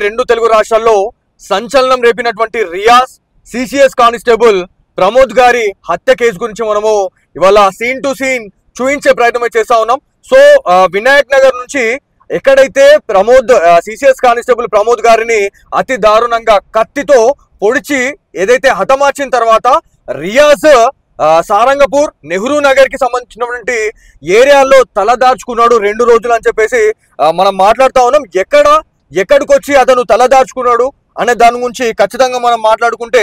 రెండు తెలుగు రాష్ట్రాల్లో సంచలనం రేపినటువంటి రియాజ్ సిసిఎస్ కానిస్టేబుల్ ప్రమోద్ గారి హత్య కేసు గురించి మనము ఇవాళ సీన్ టు సీన్ చూయించే ప్రయత్నం చేస్తా ఉన్నాం. సో వినాయక్ నగర్ నుంచి ఎక్కడైతే ప్రమోద్ సిసిఎస్ కానిస్టేబుల్ ప్రమోద్ గారిని అతి దారుణంగా కత్తితో పొడిచి ఏదైతే హతమార్చిన తర్వాత రియాజ్ సారంగపూర్ నెహ్రూ నగర్ కి సంబంధించినటువంటి ఏరియాలో తలదార్చుకున్నాడు 2 రోజులు అని చెప్పేసి మనం మాట్లాడుతా ఉన్నాం. ఎక్కడికి వచ్చి అతను తలదార్చుకున్నాడు అనే దాని గురించి ఖచ్చితంగా మనం మాట్లాడుకుంటే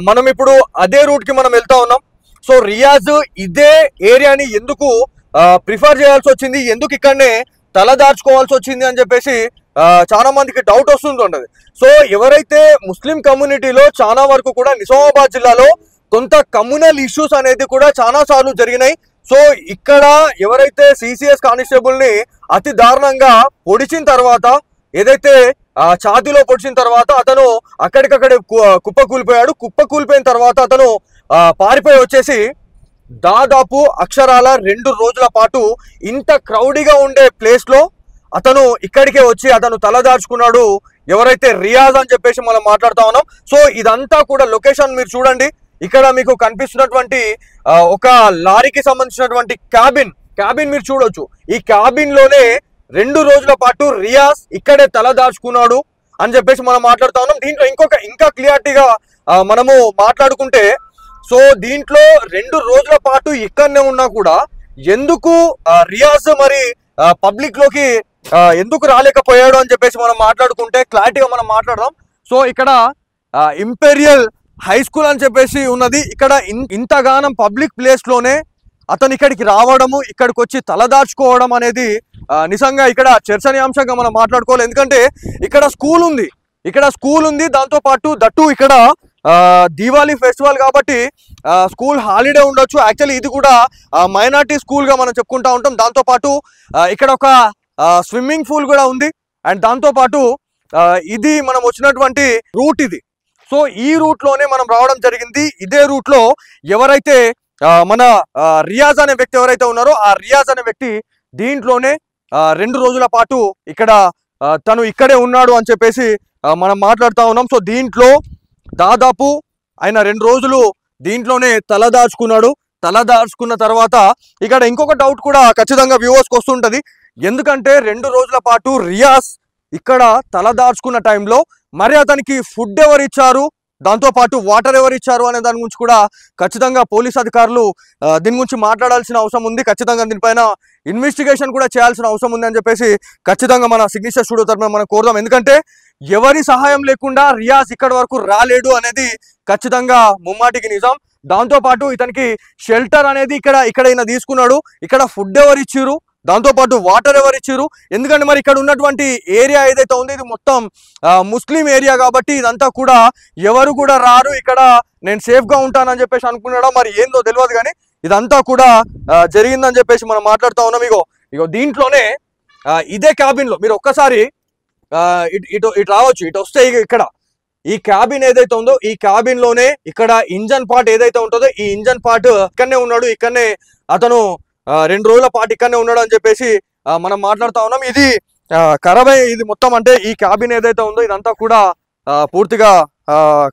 మనం ఇప్పుడు అదే రూట్ కి మనం వెళ్తా ఉన్నాం. సో రియాజ్ ఇదే ఏరియాని ఎందుకు ప్రిఫర్ చేయాల్సి వచ్చింది, ఎందుకు ఇక్కడనే తలదార్చుకోవాల్సి వచ్చింది అని చెప్పేసి చాలా మందికి డౌట్ వస్తుంటుంది. సో ఎవరైతే ముస్లిం కమ్యూనిటీలో చాలా వరకు కూడా నిజామాబాద్ జిల్లాలో కొంత కమ్యూనల్ ఇష్యూస్ అనేది కూడా చాలా సార్లు జరిగినాయి. సో ఇక్కడ ఎవరైతే సిసిఎస్ కానిస్టేబుల్ ని అతి దారుణంగా పొడిచిన తర్వాత ఏదైతే ఛాతీలో పొడిచిన తర్వాత అతను అక్కడికక్కడే కుప్పకూలిపోయిన తర్వాత అతను పారిపోయి వచ్చేసి దాదాపు అక్షరాల 2 రోజుల పాటు ఇంత క్రౌడీగా ఉండే ప్లేస్ లో అతను ఇక్కడికే వచ్చి అతను తలదార్చుకున్నాడు ఎవరైతే రియాజ్ అని చెప్పేసి మనం మాట్లాడుతా ఉన్నాం. సో ఇదంతా కూడా లొకేషన్ మీరు చూడండి. ఇక్కడ మీకు కనిపిస్తున్నటువంటి ఒక లారీకి సంబంధించినటువంటి క్యాబిన్ మీరు చూడొచ్చు. ఈ క్యాబిన్ లోనే 2 రోజుల పాటు రియాజ్ ఇక్కడే తలదార్చుకున్నాడు అని చెప్పేసి మనం మాట్లాడుతా ఉన్నాం. దీంట్లో ఇంకా క్లియారిటీగా మనము మాట్లాడుకుంటే, సో దీంట్లో 2 రోజుల పాటు ఇక్కడనే ఉన్నా కూడా ఎందుకు రియాజ్ మరి పబ్లిక్ లోకి ఎందుకు రాలేకపోయాడు అని చెప్పేసి మనం మాట్లాడుకుంటే క్లారిటీగా మనం మాట్లాడదాం. సో ఇక్కడ ఇంపీరియల్ హై స్కూల్ అని చెప్పేసి ఉన్నది. ఇక్కడ ఇంతగానం పబ్లిక్ ప్లేస్ లోనే అతను ఇక్కడికి రావడము, ఇక్కడికి వచ్చి తలదార్చుకోవడం అనేది నిజంగా ఇక్కడ చర్చనీయాంశంగా మనం మాట్లాడుకోవాలి. ఎందుకంటే ఇక్కడ స్కూల్ ఉంది దాంతో పాటు దట్టు ఇక్కడ దీవాలి ఫెస్టివల్ కాబట్టి స్కూల్ హాలిడే ఉండొచ్చు. యాక్చువల్లీ ఇది కూడా మైనార్టీ స్కూల్ గా మనం చెప్పుకుంటా ఉంటాం. దాంతో పాటు ఇక్కడ ఒక స్విమ్మింగ్ పూల్ కూడా ఉంది. అండ్ దాంతో పాటు ఇది మనం వచ్చినటువంటి రూట్ ఇది. సో ఈ రూట్ లోనే మనం రావడం జరిగింది. ఇదే రూట్ లో ఎవరైతే మన రియాజ్ అనే వ్యక్తి ఎవరైతే ఉన్నారో ఆ రియాజ్ అనే వ్యక్తి దీంట్లోనే 2 రోజుల పాటు ఇక్కడ తను ఇక్కడే ఉన్నాడు అని చెప్పేసి మనం మాట్లాడుతూ ఉన్నాం. సో దీంట్లో దాదాపు ఆయన 2 రోజులు దీంట్లోనే తలదార్చుకున్న తర్వాత ఇక్కడ ఇంకొక డౌట్ కూడా ఖచ్చితంగా వ్యూవర్స్కి వస్తుంటది. ఎందుకంటే 2 రోజుల పాటు రియాజ్ ఇక్కడ తలదార్చుకున్న టైంలో మరి అతనికి ఫుడ్ ఎవరు ఇచ్చారు, దాంతోపాటు వాటర్ ఎవరు ఇచ్చారు అనే దాని గురించి కూడా ఖచ్చితంగా పోలీస్ అధికారులు దీని గురించి మాట్లాడాల్సిన అవసరం ఉంది. ఖచ్చితంగా దీనిపైన ఇన్వెస్టిగేషన్ కూడా చేయాల్సిన అవసరం ఉంది అని చెప్పేసి ఖచ్చితంగా మన సిగ్నేచర్ స్టూడియో తరఫున మనం కోరుదాం. ఎందుకంటే ఎవరి సహాయం లేకుండా రియాజ్ ఇక్కడ వరకు రాలేడు అనేది ఖచ్చితంగా ముమ్మాటికి నిజం. దాంతోపాటు ఇతనికి షెల్టర్ అనేది ఇక్కడ ఈయన తీసుకున్నాడు. ఇక్కడ ఫుడ్ ఎవరు ఇచ్చిరు, దాంతోపాటు వాటర్ ఎవరు ఇచ్చిరు. ఎందుకంటే మరి ఇక్కడ ఉన్నటువంటి ఏరియా ఏదైతే ఉందో ఇది మొత్తం ముస్లిం ఏరియా కాబట్టి ఇదంతా కూడా ఎవరు కూడా రారు, ఇక్కడ నేను సేఫ్గా ఉంటానని చెప్పేసి అనుకున్నాడో మరి ఏందో తెలియదు. కానీ ఇదంతా కూడా జరిగిందని చెప్పేసి మనం మాట్లాడుతూ ఉన్నాం. ఇగో దీంట్లోనే ఇదే క్యాబిన్లో మీరు ఒక్కసారి ఇటు రావచ్చు. ఇటు వస్తే ఇక్కడ ఈ క్యాబిన్ ఏదైతే ఉందో ఈ క్యాబిన్ లోనే ఇక్కడ ఇంజన్ పార్ట్ ఏదైతే ఉంటుందో ఈ ఇంజన్ పార్ట్ ఇక్కడనే ఉన్నాడు. ఇక్కడనే అతను 2 రోజుల పాటు ఇక్కడనే ఉన్నాడు అని చెప్పేసి మనం మాట్లాడుతా ఉన్నాం. ఇది ఖరాబ్ ఇది మొత్తం అంటే ఈ క్యాబిన్ ఏదైతే ఉందో ఇదంతా కూడా పూర్తిగా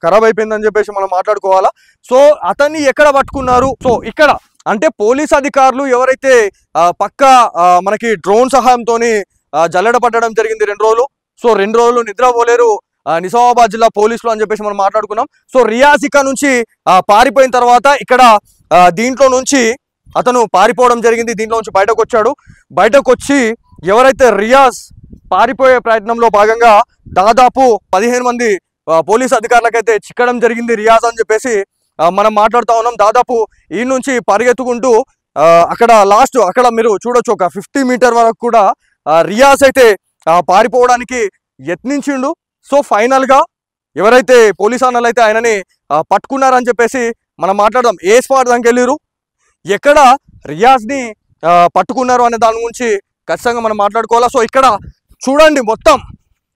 ఖరాబ్ అయిపోయిందని చెప్పేసి మనం మాట్లాడుకోవాలా. సో అతన్ని ఎక్కడ పట్టుకున్నారు, సో ఇక్కడ అంటే పోలీస్ అధికారులు ఎవరైతే పక్క మనకి డ్రోన్ సహాయంతో జల్లెడ పట్టడం జరిగింది 2 రోజులు. సో 2 రోజులు నిద్రపోలేరు నిజామాబాద్ జిల్లా పోలీసులు అని చెప్పేసి మనం మాట్లాడుకున్నాం. సో రియాజ్ ఇక్కడ నుంచి పారిపోయిన తర్వాత ఇక్కడ దీంట్లో నుంచి అతను పారిపోవడం జరిగింది. దీంట్లో నుంచి బయటకు వచ్చి ఎవరైతే రియాజ్ పారిపోయే ప్రయత్నంలో భాగంగా దాదాపు 15 మంది పోలీస్ అధికారులకైతే చిక్కడం జరిగింది రియాజ్ అని చెప్పేసి మనం మాట్లాడుతూ ఉన్నాం. దాదాపు ఈ నుంచి పరిగెత్తుకుంటూ అక్కడ మీరు చూడొచ్చు ఒక 50 మీటర్ వరకు కూడా రియాజ్ అయితే పారిపోవడానికి యత్నించిండు. సో ఫైనల్ గా ఎవరైతే పోలీస్ అన్నలు అయితే ఆయనని పట్టుకున్నారని చెప్పేసి మనం మాట్లాడదాం. ఏ స్పాట్ దానికి వెళ్ళిరు, ఎక్కడ రియాజ్ ని పట్టుకున్నారు అనే దాని గురించి ఖచ్చితంగా మనం మాట్లాడుకోవాలా. సో ఇక్కడ చూడండి మొత్తం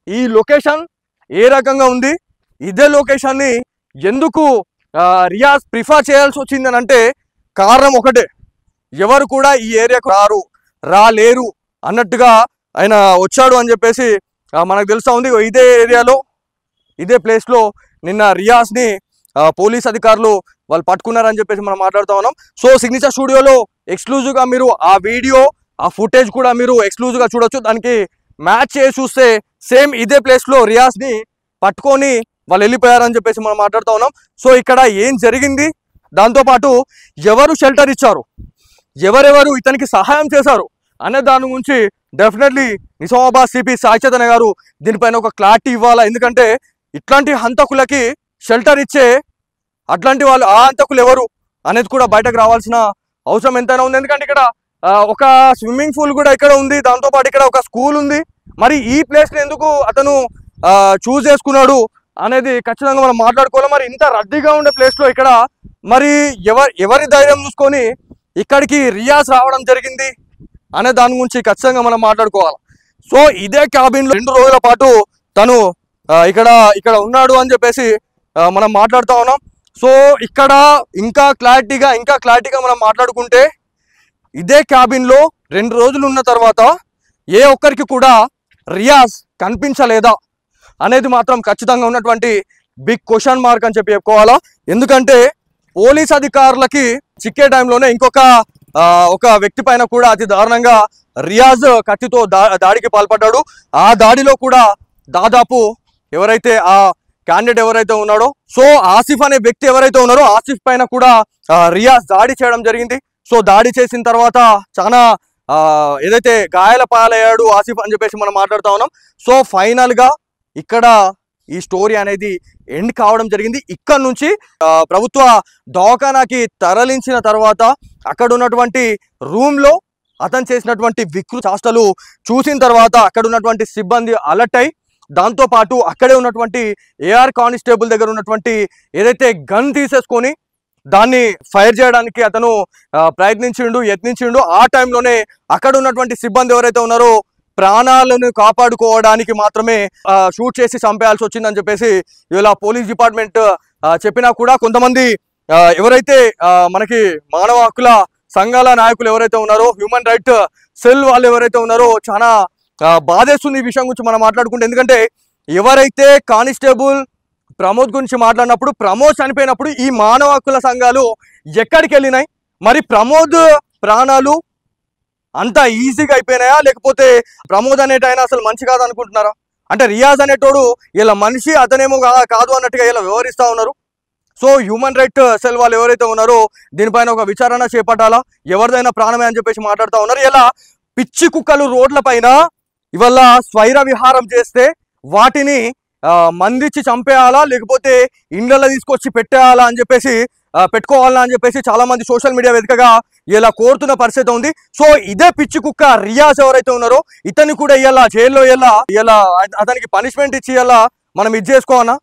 ఈ లొకేషన్ ఏ రకంగా ఉంది. ఇదే లొకేషన్ ని ఎందుకు రియాజ్ ప్రిఫర్ చేయాల్సి వచ్చింది అని అంటే కారణం ఒకటే, ఎవరు కూడా ఈ ఏరియాకు రాలేరు అన్నట్టుగా ఆయన వచ్చాడు అని చెప్పేసి మనకు తెలుస్తూ ఉంది. ఇదే ఏరియాలో ఇదే ప్లేస్లో నిన్న రియాజ్ని పోలీస్ అధికారులు వాళ్ళు పట్టుకున్నారని చెప్పేసి మనం మాట్లాడుతూ ఉన్నాం. సో సిగ్నేచర్ స్టూడియోలో ఎక్స్క్లూజివ్గా మీరు ఆ వీడియో ఆ ఫుటేజ్ కూడా మీరు ఎక్స్క్లూజివ్గా చూడొచ్చు. దానికి మ్యాచ్ చేసి చూస్తే సేమ్ ఇదే ప్లేస్లో రియాజ్ని పట్టుకొని వాళ్ళు వెళ్ళిపోయారని చెప్పేసి మనం మాట్లాడుతూ ఉన్నాం. సో ఇక్కడ ఏం జరిగింది, దాంతోపాటు ఎవరు షెల్టర్ ఇచ్చారు, ఎవరెవరు ఇతనికి సహాయం చేశారు అనే దాని గురించి డెఫినెట్లీ నిజామాబాద్ సిపి సాయి చైతన్య గారు దీనిపైన ఒక క్లారిటీ ఇవ్వాలా. ఎందుకంటే ఇట్లాంటి హంతకులకి షెల్టర్ ఇచ్చే అట్లాంటి వాళ్ళు ఆ హంతకులు ఎవరు అనేది కూడా బయటకు రావాల్సిన అవసరం ఎంతైనా ఉంది. ఎందుకంటే ఇక్కడ ఒక స్విమ్మింగ్ పూల్ కూడా ఇక్కడ ఉంది, దాంతోపాటు ఇక్కడ ఒక స్కూల్ ఉంది. మరి ఈ ప్లేస్ని ఎందుకు అతను చూస్ చేసుకున్నాడు అనేది ఖచ్చితంగా మనం మాట్లాడుకోవాలి. మరి ఇంత రద్దీగా ఉండే ప్లేస్లో ఇక్కడ మరి ఎవరి ధైర్యం చూసుకొని ఇక్కడికి రియాజ్ రావడం జరిగింది అనే దాని గురించి ఖచ్చితంగా మనం మాట్లాడుకోవాలి. సో ఇదే క్యాబిన్లో 2 రోజుల పాటు తను ఇక్కడ ఉన్నాడు అని చెప్పేసి మనం మాట్లాడుతూ ఉన్నాం. సో ఇక్కడ ఇంకా క్లారిటీగా మనం మాట్లాడుకుంటే ఇదే క్యాబిన్లో 2 రోజులు ఉన్న తర్వాత ఏ ఒక్కరికి కూడా రియాజ్ కనిపించలేదా అనేది మాత్రం ఖచ్చితంగా ఉన్నటువంటి బిగ్ క్వశ్చన్ మార్క్ అని చెప్పి చెప్పుకోవాలా. ఎందుకంటే పోలీస్ అధికారులకి చిక్కే టైంలోనే ఒక వ్యక్తి పైన కూడా అతి దారుణంగా రియాజ్ కత్తితో దాడికి పాల్పడ్డాడు. ఆ దాడిలో కూడా దాదాపు ఎవరైతే ఆ క్యాండిడేట్ ఎవరైతే ఉన్నాడో, సో ఆసిఫ్ అనే వ్యక్తి ఎవరైతే ఉన్నారో ఆసిఫ్ పైన కూడా రియాజ్ దాడి చేయడం జరిగింది. సో దాడి చేసిన తర్వాత చాలా ఏదైతే గాయాల పాలయ్యాడు ఆసిఫ్ అని చెప్పేసి మనం మాట్లాడుతూ ఉన్నాం. సో ఫైనల్గా ఇక్కడ ఈ స్టోరీ అనేది ఎండ్ కావడం జరిగింది. ఇక్కడ నుంచి ప్రభుత్వ దవాఖానాకి తరలించిన తర్వాత అక్కడ ఉన్నటువంటి రూమ్లో అతను చేసినటువంటి వికృత చేష్టలు చూసిన తర్వాత అక్కడ ఉన్నటువంటి సిబ్బంది అలర్ట్ అయి దాంతోపాటు అక్కడే ఉన్నటువంటి ఏఆర్ కానిస్టేబుల్ దగ్గర ఉన్నటువంటి ఏదైతే గన్ తీసేసుకొని దాన్ని ఫైర్ చేయడానికి అతను యత్నించిండు. ఆ టైంలోనే అక్కడ ఉన్నటువంటి సిబ్బంది ఎవరైతే ఉన్నారో ప్రాణాలను కాపాడుకోవడానికి మాత్రమే షూట్ చేసి చంపేయాల్సి వచ్చిందని చెప్పేసి ఇవాళ పోలీస్ డిపార్ట్మెంట్ చెప్పినా కూడా కొంతమంది ఎవరైతే మనకి మానవ హక్కుల సంఘాల నాయకులు ఎవరైతే ఉన్నారో, హ్యూమన్ రైట్ సెల్ వాళ్ళు ఎవరైతే ఉన్నారో చాలా బాధేస్తుంది ఈ విషయం గురించి మనం మాట్లాడుకుంటే. ఎందుకంటే ఎవరైతే కానిస్టేబుల్ ప్రమోద్ గురించి మాట్లాడినప్పుడు, ప్రమోద్ చనిపోయినప్పుడు ఈ మానవ హక్కుల సంఘాలు ఎక్కడికి వెళ్ళినాయి? మరి ప్రమోద్ ప్రాణాలు అంత ఈజీగా అయిపోయినాయా, లేకపోతే ప్రమోద్ అనేటైనా అసలు మంచి కాదు అనుకుంటున్నారా? అంటే రియాజ్ అనేటోడు ఇలా మనిషి, అతనేమో కాదు అన్నట్టుగా ఇలా వ్యవహరిస్తూ ఉన్నారు. సో హ్యూమన్ రైట్ సెల్ వాళ్ళు ఎవరైతే ఉన్నారో దీనిపైన ఒక విచారణ చేపట్టాలా, ఎవరిదైనా ప్రాణమే అని చెప్పేసి మాట్లాడుతూ ఉన్నారు. ఇలా పిచ్చి కుక్కలు రోడ్ల పైన ఇవాళ స్వైర విహారం చేస్తే వాటిని మందిచ్చి చంపేయాలా, లేకపోతే ఇండ్లలో తీసుకొచ్చి పెట్టేయాలా అని చెప్పేసి పెట్టుకోవాలా అని చెప్పేసి చాలా మంది సోషల్ మీడియా వేదికగా ఇలా కోరుతున్న పరిస్థితి ఉంది. సో ఇదే పిచ్చి కుక్క రియాజ్ ఎవరైతే ఉన్నారో ఇతన్ని కూడా ఇలా జైల్లో ఇలా అతనికి పనిష్మెంట్ ఇచ్చి ఇలా మనం ఇది చేసుకోవాలా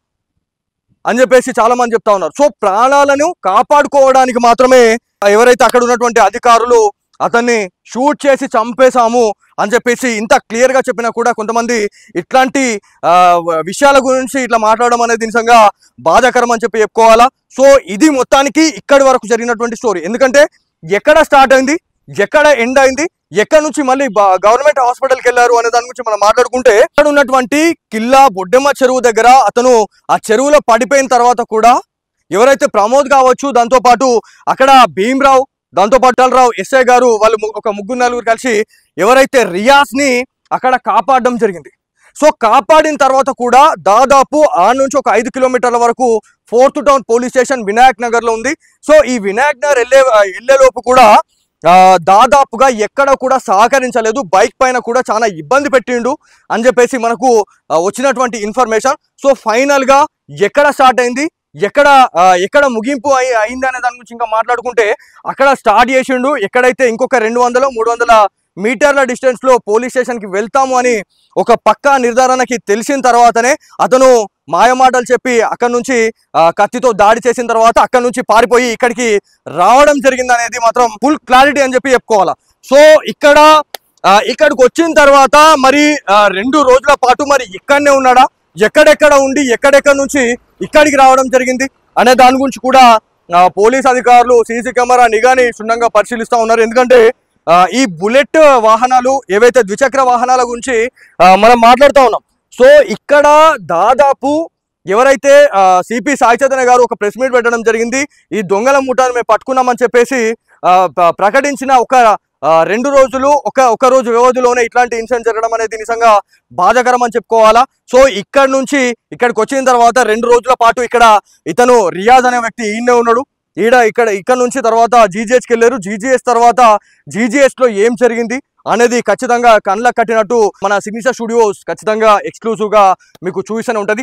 అని చెప్పేసి చాలా మంది చెప్తా ఉన్నారు. సో ప్రాణాలను కాపాడుకోవడానికి మాత్రమే ఎవరైతే అక్కడ ఉన్నటువంటి అధికారులు అతన్ని షూట్ చేసి చంపేశాము అని చెప్పేసి ఇంత క్లియర్గా చెప్పినా కూడా కొంతమంది ఇట్లాంటి విషయాల గురించి ఇట్లా మాట్లాడడం అనేది నిజంగా బాధాకరం అని చెప్పి చెప్పుకోవాలా. సో ఇది మొత్తానికి ఇక్కడి వరకు జరిగినటువంటి స్టోరీ. ఎందుకంటే ఎక్కడ స్టార్ట్ అయింది, ఎక్కడ ఎండ్ అయింది, ఎక్కడ నుంచి మళ్ళీ గవర్నమెంట్ హాస్పిటల్కి వెళ్ళారు అనే దాని గురించి మనం మాట్లాడుకుంటే, ఇక్కడ ఉన్నటువంటి కిల్లా బొడ్డెమ్మ చెరువు దగ్గర అతను ఆ చెరువులో పడిపోయిన తర్వాత కూడా ఎవరైతే ప్రమోద్ కావచ్చు, దాంతోపాటు అక్కడ భీమ్రావు, దాంతోపాటు రావు ఎస్ఐ గారు వాళ్ళు ఒక 3-4 కలిసి ఎవరైతే రియాజ్ని అక్కడ కాపాడడం జరిగింది. సో కాపాడిన తర్వాత కూడా దాదాపు ఆ నుంచి ఒక 5 కిలోమీటర్ల వరకు 4th town police station Vinayak నగర్లో ఉంది. సో ఈ వినాయక్ నగర్ వెళ్ళేలోపు కూడా దాదాపుగా ఎక్కడ కూడా సహకరించలేదు, బైక్ పైన కూడా చాలా ఇబ్బంది పెట్టిండు అని చెప్పేసి మనకు వచ్చినటువంటి ఇన్ఫర్మేషన్. సో ఫైనల్గా ఎక్కడ స్టార్ట్ అయింది, ఎక్కడ ముగింపు అయింది అనే దాని గురించి ఇంకా మాట్లాడుకుంటే, అక్కడ స్టార్ట్ చేసిండు ఎక్కడైతే ఇంకొక 200-300 మీటర్ల డిస్టెన్స్లో పోలీస్ స్టేషన్కి వెళ్తాము అని ఒక పక్కా నిర్ధారణకి తెలిసిన తర్వాతనే అతను మాయమాటలు చెప్పి అక్కడ నుంచి కత్తితో దాడి చేసిన తర్వాత అక్కడ నుంచి పారిపోయి ఇక్కడికి రావడం జరిగింది అనేది మాత్రం ఫుల్ క్లారిటీ అని చెప్పి చెప్పుకోవాలా. సో ఇక్కడికి వచ్చిన తర్వాత మరి 2 రోజుల పాటు మరి ఇక్కడనే ఉన్నాడా, ఎక్కడెక్కడ ఉండి ఎక్కడెక్కడ నుంచి ఇక్కడికి రావడం జరిగింది అనే దాని గురించి కూడా పోలీస్ అధికారులు సీసీ కెమెరా నిఘాని క్షుణ్ణంగా పరిశీలిస్తూ ఉన్నారు. ఎందుకంటే ఈ బుల్లెట్ వాహనాలు ఏవైతే ద్విచక్ర వాహనాల గురించి మనం మాట్లాడుతూ ఉన్నాం, సో ఇక్కడ దాదాపు ఎవరైతే సిపి సాయి చైతన్య గారు ఒక ప్రెస్ మీట్ పెట్టడం జరిగింది, ఈ దొంగల ముఠాను మేము పట్టుకున్నామని చెప్పేసి ప్రకటించిన ఒక 2 రోజులు ఒక రోజు వ్యవధిలోనే ఇట్లాంటి ఇన్సిడెంట్ జరగడం అనేది నిజంగా బాధాకరం అని చెప్పుకోవాలా. సో ఇక్కడ నుంచి ఇక్కడికి వచ్చిన తర్వాత 2 రోజుల పాటు ఇక్కడ ఇతను రియాజ్ అనే వ్యక్తి ఈయనే ఉన్నాడు. ఇక్కడ నుంచి తర్వాత జీజీహెచ్కి వెళ్ళారు. జీజీహెచ్ తర్వాత జీజీహెచ్లో ఏం జరిగింది అనేది ఖచ్చితంగా కళ్ళకు కట్టినట్టు మన సిగ్నేచర్ స్టూడియోస్ ఖచ్చితంగా ఎక్స్క్లూజివ్గా మీకు చూపిస్తూనే ఉంటుంది.